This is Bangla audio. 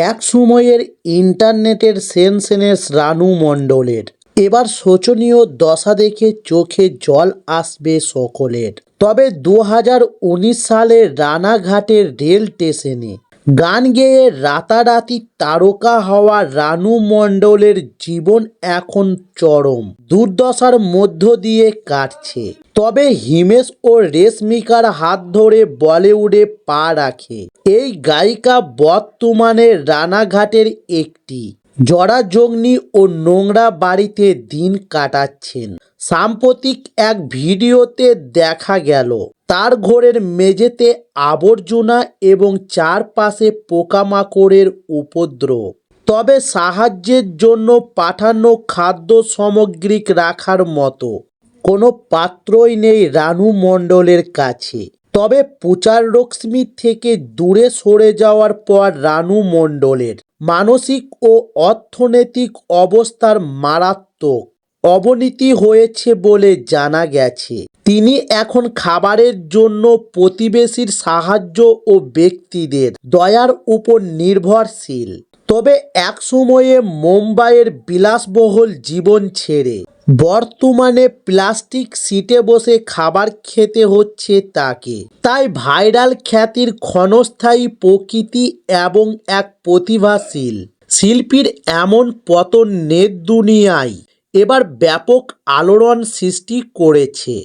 এক সময়ের ইন্টারনেটের সেনসেনেস রানু মণ্ডলের এবার শোচনীয় দশা দেখে চোখে জল আসবে সকলের। তবে 2019 সালে রানাঘাটের রেল স্টেশনে গান গেয়ে রাতারাতি তারকা হওয়া রানু মণ্ডলের জীবন এখন চরম দুর্দশার মধ্য দিয়ে কাটছে। তবে হিমেশ ও রেশমিকার হাত ধরে বলিউডে পা রাখে এই গায়িকা বর্তমানে রানাঘাটের একটি জরাজীর্ণ ও নোংরা বাড়িতে দিন কাটাচ্ছেন। সাম্প্রতিক এক ভিডিওতে দেখা গেল তার ঘরের মেঝেতে আবর্জনা এবং চারপাশে পোকামাকড়ের উপদ্রব। তবে সাহায্যের জন্য পাঠানো খাদ্য সামগ্রী রাখার মতো কোনো পাত্রই নেই রানু মণ্ডলের কাছে। তবে প্রচার রশ্মি থেকে দূরে সরে যাওয়ার পর রানু মণ্ডলের মানসিক ও অর্থনৈতিক অবস্থার মারাত্মক অবনতি হয়েছে বলে জানা গেছে। তিনি এখন খাবারের জন্য প্রতিবেশীর সাহায্য ও ব্যক্তিদের দয়ার উপর নির্ভরশীল। তবে এক সময়ে মুম্বাইয়ের বিলাসবহুল জীবন ছেড়ে বর্তমানে প্লাস্টিক সিটে বসে খাবার খেতে হচ্ছে তাকে। তাই ভাইরাল খ্যাতির ক্ষণস্থায়ী প্রকৃতি এবং এক প্রতিভাশীল শিল্পীর এমন পতন নেট দুনিয়ায় এবার ব্যাপক আলোড়ন সৃষ্টি করেছে।